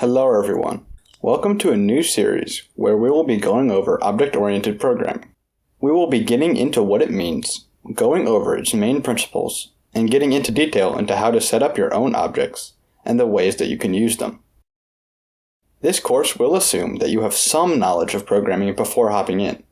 Hello everyone. Welcome to a new series where we will be going over object-oriented programming. We will be getting into what it means, going over its main principles, and getting into detail into how to set up your own objects and the ways that you can use them. This course will assume that you have some knowledge of programming before hopping in.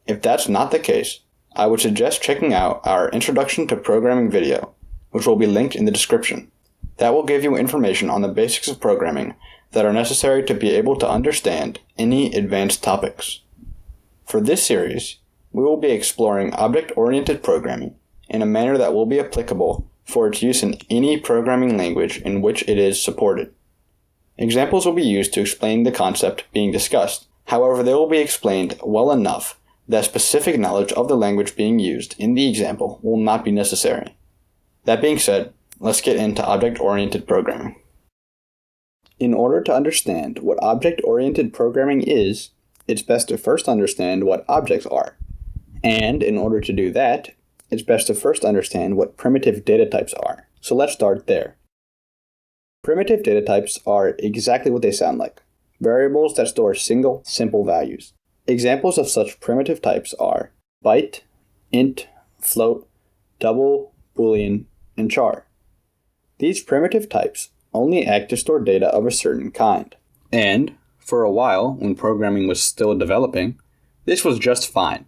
If that's not the case, I would suggest checking out our Introduction to Programming video, which will be linked in the description. That will give you information on the basics of programming that are necessary to be able to understand any advanced topics. For this series, we will be exploring object-oriented programming in a manner that will be applicable for its use in any programming language in which it is supported. Examples will be used to explain the concept being discussed. However, they will be explained well enough that specific knowledge of the language being used in the example will not be necessary. That being said, let's get into object-oriented programming. In order to understand what object-oriented programming is, it's best to first understand what objects are. And in order to do that, it's best to first understand what primitive data types are. So let's start there. Primitive data types are exactly what they sound like: variables that store single, simple values. Examples of such primitive types are byte, int, float, double, boolean, and char. These primitive types only act to store data of a certain kind. And, for a while, when programming was still developing, this was just fine.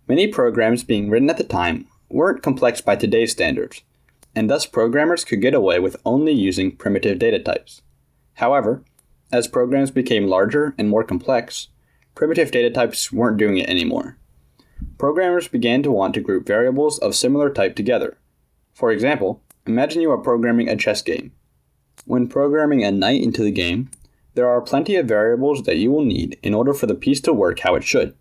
Many programs being written at the time weren't complex by today's standards, and thus programmers could get away with only using primitive data types. However, as programs became larger and more complex, primitive data types weren't doing it anymore. Programmers began to want to group variables of similar type together. For example, imagine you are programming a chess game. When programming a knight into the game, there are plenty of variables that you will need in order for the piece to work how it should.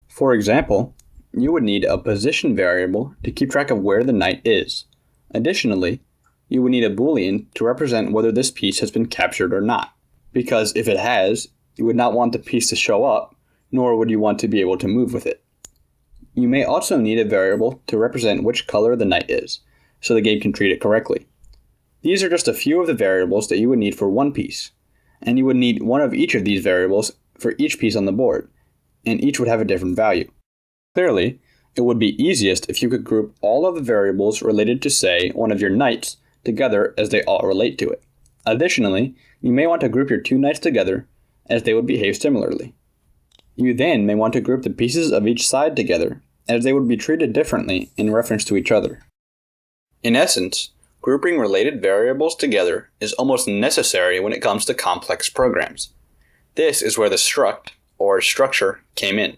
For example, you would need a position variable to keep track of where the knight is. Additionally, you would need a boolean to represent whether this piece has been captured or not, because if it has, you would not want the piece to show up, nor would you want to be able to move with it. You may also need a variable to represent which color the knight is, so the game can treat it correctly. These are just a few of the variables that you would need for one piece, and you would need one of each of these variables for each piece on the board, and each would have a different value. Clearly, it would be easiest if you could group all of the variables related to, say, one of your knights together as they all relate to it. Additionally, you may want to group your two knights together as they would behave similarly. You then may want to group the pieces of each side together as they would be treated differently in reference to each other. In essence, grouping related variables together is almost necessary when it comes to complex programs. This is where the struct, or structure, came in.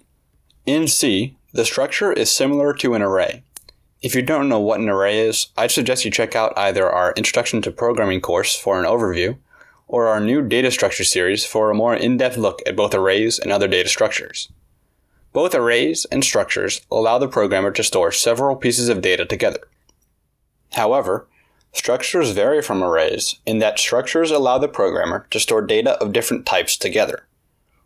In C, the structure is similar to an array. If you don't know what an array is, I'd suggest you check out either our Introduction to Programming course for an overview, or our new data structure series for a more in-depth look at both arrays and other data structures. Both arrays and structures allow the programmer to store several pieces of data together. However, structures vary from arrays in that structures allow the programmer to store data of different types together.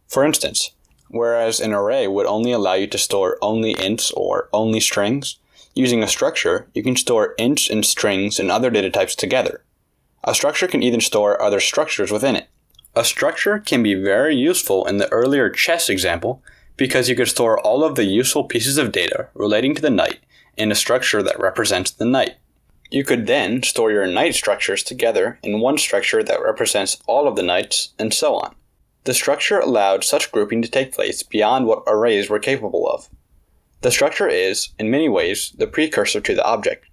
For instance, whereas an array would only allow you to store only ints or only strings, using a structure, you can store ints and strings and other data types together. A structure can even store other structures within it. A structure can be very useful in the earlier chess example because you could store all of the useful pieces of data relating to the knight in a structure that represents the knight. You could then store your knight structures together in one structure that represents all of the knights, and so on. The structure allowed such grouping to take place beyond what arrays were capable of. The structure is, in many ways, the precursor to the object,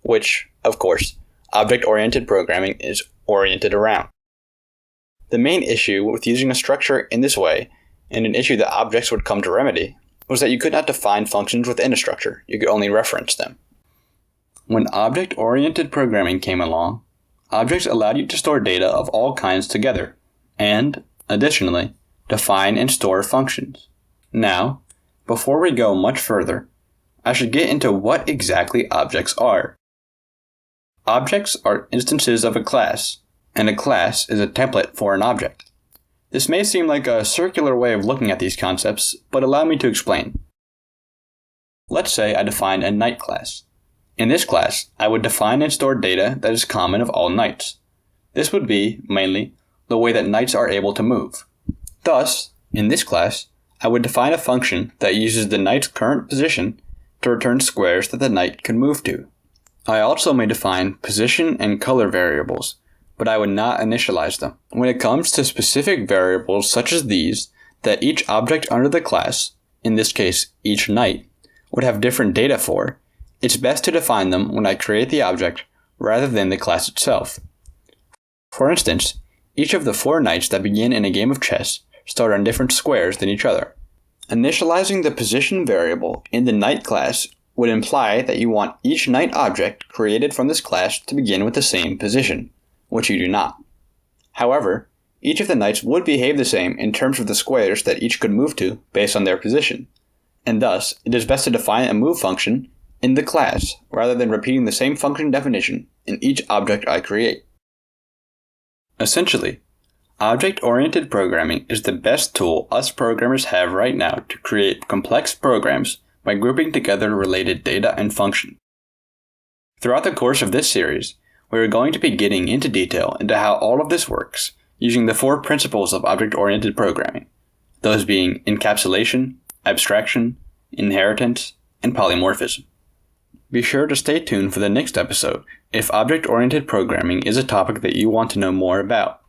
which, of course, object-oriented programming is oriented around. The main issue with using a structure in this way, and an issue that objects would come to remedy, was that you could not define functions within a structure, you could only reference them. When object-oriented programming came along, objects allowed you to store data of all kinds together, and, additionally, define and store functions. Now, before we go much further, I should get into what exactly objects are. Objects are instances of a class, and a class is a template for an object. This may seem like a circular way of looking at these concepts, but allow me to explain. Let's say I define a knight class. In this class, I would define and store data that is common of all knights. This would be, mainly, the way that knights are able to move. Thus, in this class, I would define a function that uses the knight's current position to return squares that the knight can move to. I also may define position and color variables, but I would not initialize them. When it comes to specific variables such as these, that each object under the class, in this case each knight, would have different data for, it's best to define them when I create the object rather than the class itself. For instance, each of the 4 knights that begin in a game of chess start on different squares than each other. Initializing the position variable in the knight class would imply that you want each knight object created from this class to begin with the same position, which you do not. However, each of the knights would behave the same in terms of the squares that each could move to based on their position, and thus it is best to define a move function in the class rather than repeating the same function definition in each object I create. Essentially, object-oriented programming is the best tool us programmers have right now to create complex programs by grouping together related data and functions. Throughout the course of this series, we are going to be getting into detail into how all of this works using the 4 principles of object-oriented programming, those being encapsulation, abstraction, inheritance, and polymorphism. Be sure to stay tuned for the next episode if object-oriented programming is a topic that you want to know more about.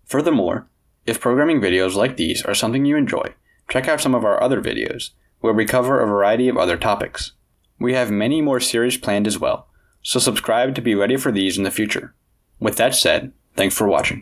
Furthermore, if programming videos like these are something you enjoy, check out some of our other videos, where we cover a variety of other topics. We have many more series planned as well, so subscribe to be ready for these in the future. With that said, thanks for watching.